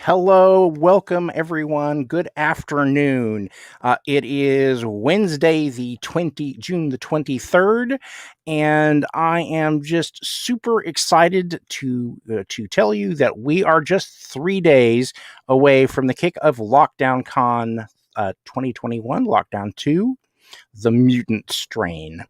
Hello, welcome everyone. Good afternoon. It is Wednesday, June the 23rd, and I am just super excited to tell you that we are just 3 days away from the kick of LockDownCon 2021, Lockdown 2, the mutant strain.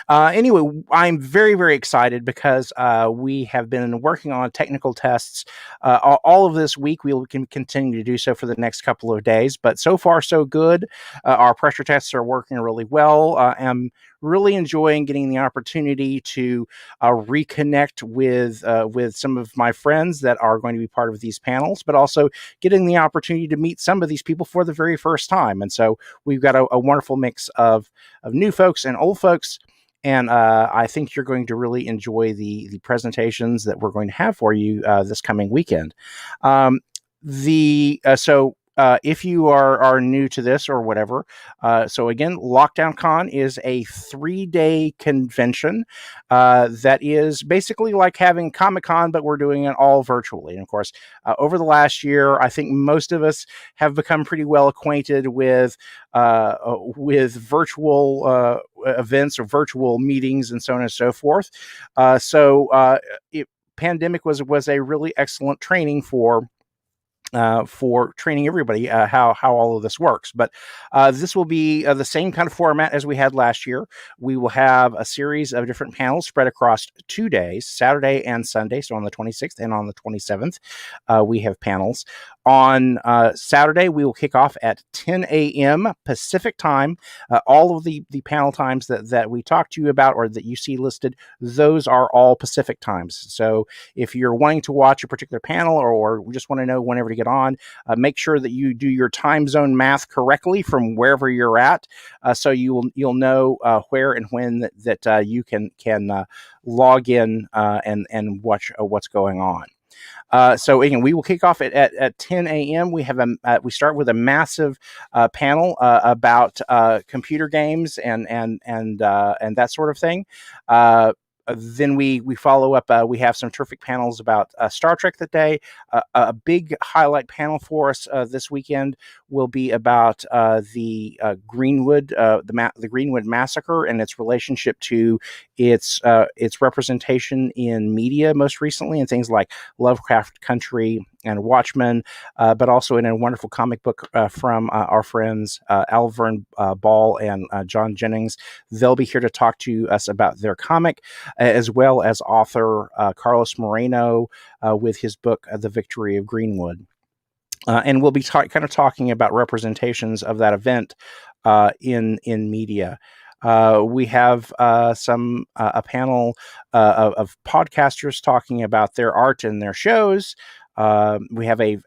Anyway, I'm very, very excited because we have been working on technical tests all of this week. We can continue to do so for the next couple of days, but so far, so good. Our pressure tests are working really well. I'm really enjoying getting the opportunity to reconnect with some of my friends that are going to be part of these panels, but also getting the opportunity to meet some of these people for the very first time. And so we've got a wonderful mix of new folks and old folks. And I think you're going to really enjoy the presentations that we're going to have for you this coming weekend. If you are new to this or whatever, so again, LockdownCon is a 3-day convention that is basically like having Comic-Con, but we're doing it all virtually. And of course, over the last year, I think most of us have become pretty well acquainted with virtual events or virtual meetings and so on and so forth. Pandemic was a really excellent training for training everybody how all of this works. But this will be the same kind of format as we had last year. We will have a series of different panels spread across 2 days, Saturday and Sunday. So on the 26th and on the 27th, we have panels. On Saturday, we will kick off at 10 a.m. Pacific time. All of the panel times that we talked to you about or that you see listed, those are all Pacific times. So if you're wanting to watch a particular panel or just want to know whenever to get on, make sure that you do your time zone math correctly from wherever you're at, so you'll know where and when that you can log in and watch what's going on. So again, we will kick off at 10 a.m. We start with a massive panel about computer games and that sort of thing. Then we follow up. We have some terrific panels about Star Trek that day. A big highlight panel for us this weekend will be about the Greenwood, the Greenwood massacre and its relationship to its representation in media most recently, and things like Lovecraft Country and Watchmen, but also in a wonderful comic book from our friends Alvern Ball and John Jennings. They'll be here to talk to us about their comic, as well as author Carlos Moreno with his book, The Victory of Greenwood. And we'll be kind of talking about representations of that event in media. We have a panel of podcasters talking about their art and their shows. We have a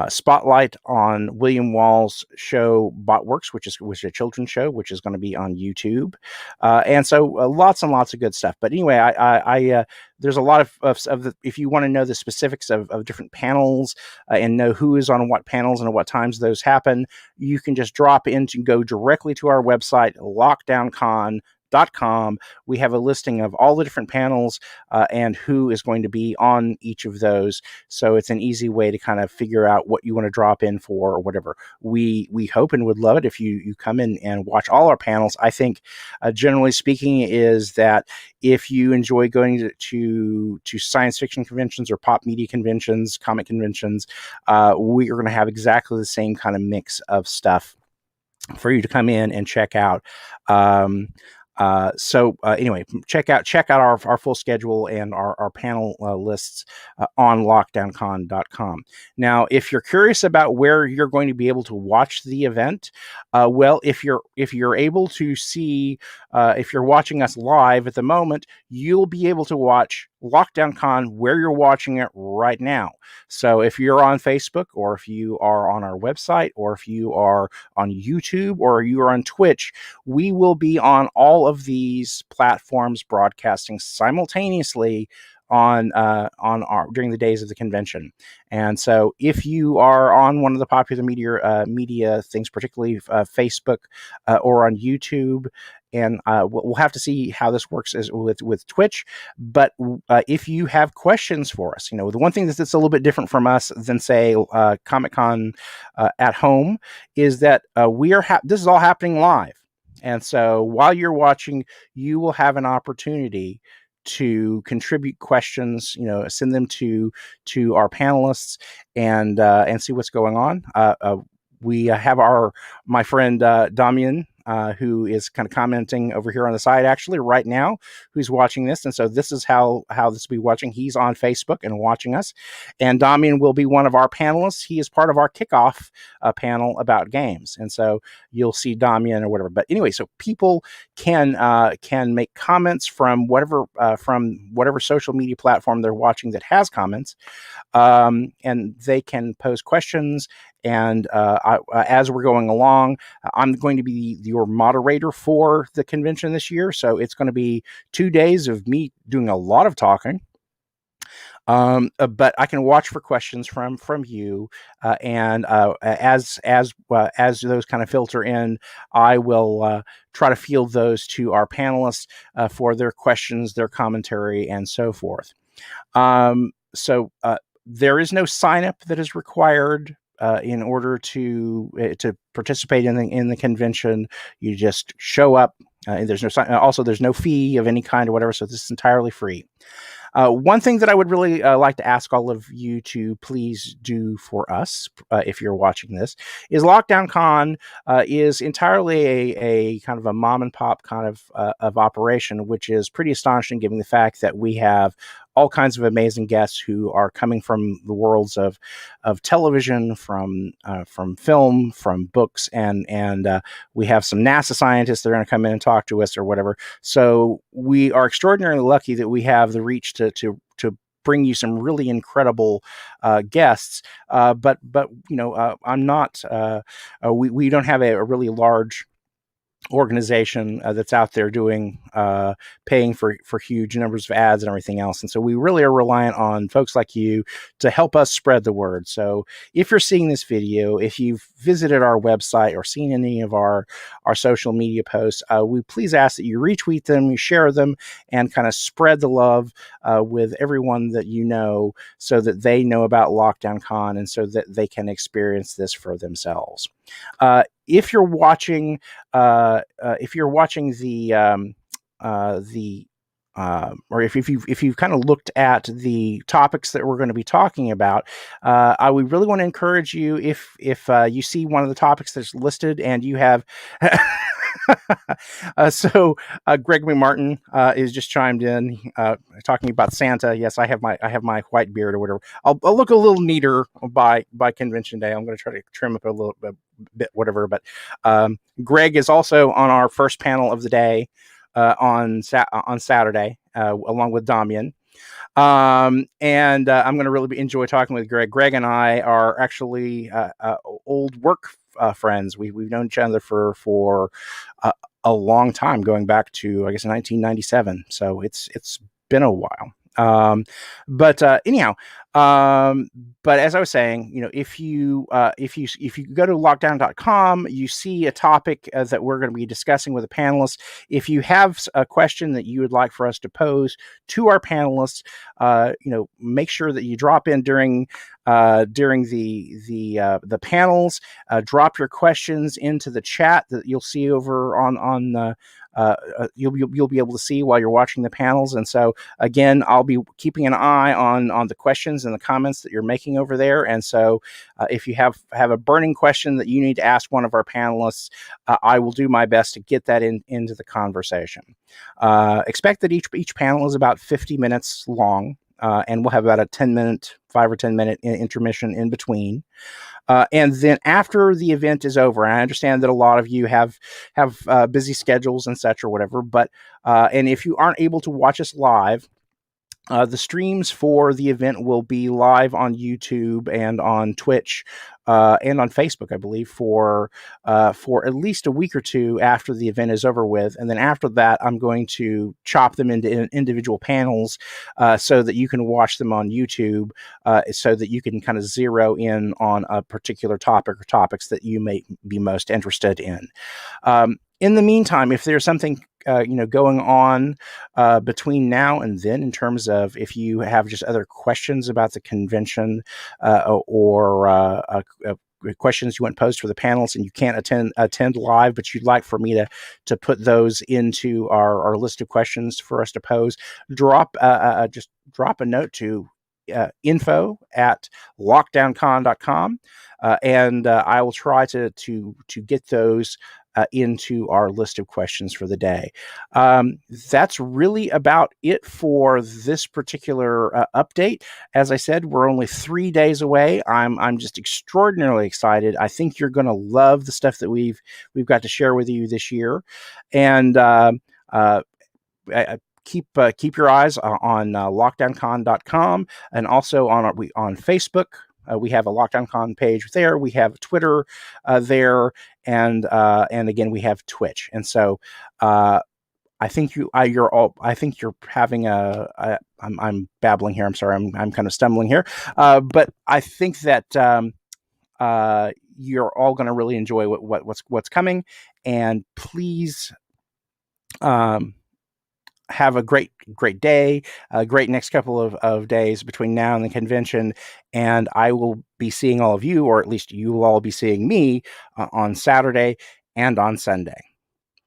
spotlight on William Wall's show Botworks, which is a children's show, which is going to be on YouTube, and so lots and lots of good stuff. But anyway, I there's a lot of the, if you want to know the specifics of different panels and know who is on what panels and at what times those happen, you can just drop in to go directly to our website, LockDownCon.com. We have a listing of all the different panels and who is going to be on each of those. So it's an easy way to kind of figure out what you want to drop in for or whatever. We hope and would love it if you come in and watch all our panels. I think generally speaking is that if you enjoy going to science fiction conventions or pop media conventions, comic conventions, we are going to have exactly the same kind of mix of stuff for you to come in and check out. Anyway, check out our full schedule and our panel lists on LockDownCon.com. Now, if you're curious about where you're going to be able to watch the event, well, if you're able to see, if you're watching us live at the moment, you'll be able to watch LockDownCon where you're watching it right now. So if you're on Facebook, or if you are on our website, or if you are on YouTube, or you are on Twitch, we will be on all of these platforms broadcasting simultaneously on during the days of the convention. And so if you are on one of the popular media things, particularly Facebook or on YouTube, and we'll have to see how this works with Twitch. But if you have questions for us, the one thing that's a little bit different from us than say Comic-Con at home is that this is all happening live. And so while you're watching, you will have an opportunity to contribute questions, send them to our panelists and see what's going on. We have my friend Damian, who is kind of commenting over here on the side actually right now, who's watching this. And so this is how this will be watching. He's on Facebook and watching us. And Damian will be one of our panelists. He is part of our kickoff panel about games. And so you'll see Damian or whatever. But anyway, so people can make comments from whatever social media platform they're watching that has comments. And they can pose questions. And as we're going along, I'm going to be your moderator for the convention this year. So it's going to be 2 days of me doing a lot of talking. But I can watch for questions from you, and as those kind of filter in, I will try to field those to our panelists for their questions, their commentary, and so forth. So there is no sign up that is required in order to participate in the convention. You just show up. There's no fee of any kind or whatever. So this is entirely free. One thing that I would really like to ask all of you to please do for us, if you're watching this, is LockDownCon is entirely a kind of a mom and pop kind of operation, which is pretty astonishing given the fact that we have all kinds of amazing guests who are coming from the worlds of television, from film, from books, and we have some NASA scientists that are going to come in and talk to us or whatever. So we are extraordinarily lucky that we have the reach to bring you some really incredible guests. But I'm not. We don't have a really large organization that's out there doing paying for huge numbers of ads and everything else, and so we really are reliant on folks like you to help us spread the word. So if you're seeing this video, if you've visited our website or seen any of our social media posts, we please ask that you retweet them, you share them, and kind of spread the love with everyone that you know, so that they know about LockDownCon and so that they can experience this for themselves. If you're watching the or if you've kind of looked at the topics that we're going to be talking about, I would really want to encourage you, if you see one of the topics that's listed and you have so Greg McMartin is just chimed in talking about Santa. Yes, I have my white beard or whatever. I'll look a little neater by convention day. I'm going to try to trim up a little bit whatever. But Greg is also on our first panel of the day on Saturday along with Damian. And I'm going to really enjoy talking with Greg. Greg and I are actually old work friends. We've known each other for a long time, going back to, I guess, 1997. So it's been a while. But anyhow, but as I was saying, if you go to lockdown.com, you see a topic that we're going to be discussing with the panelists. If you have a question that you would like for us to pose to our panelists, make sure that you drop in during the panels. Drop your questions into the chat that you'll see over on the. You'll be able to see while you're watching the panels. And so again, I'll be keeping an eye on the questions and the comments that you're making over there. And so if you have a burning question that you need to ask one of our panelists, I will do my best to get that into the conversation. Expect that each panel is about 50 minutes long, and we'll have about a 5 or 10 minute intermission in between. And then after the event is over, and I understand that a lot of you have busy schedules and such or whatever, but and if you aren't able to watch us live, The streams for the event will be live on YouTube and on Twitch and on Facebook, I believe, for at least a week or two after the event is over with. And then after that, I'm going to chop them into individual panels so that you can watch them on YouTube, so that you can kind of zero in on a particular topic or topics that you may be most interested in. In the meantime, if there's something going on between now and then, in terms of if you have just other questions about the convention or questions you want posed for the panels and you can't attend live, but you'd like for me to put those into our list of questions for us to pose, just drop a note to info@LockDownCon.com, and I will try to get those into our list of questions for the day. That's really about it for this particular update. As I said, we're only 3 days away. I'm just extraordinarily excited. I think you're going to love the stuff that we've got to share with you this year, and keep your eyes on LockDownCon.com, and also on Facebook. We have a LockDownCon page there. We have Twitter there, and again we have Twitch. And so I think I think you're having I'm babbling here. I'm sorry. I'm kind of stumbling here. But I think that you're all going to really enjoy what's coming. And please have a great day, a great next couple of days between now and the convention. And I will be seeing all of you, or at least you will all be seeing me on Saturday and on Sunday.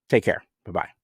Take care. Bye-bye.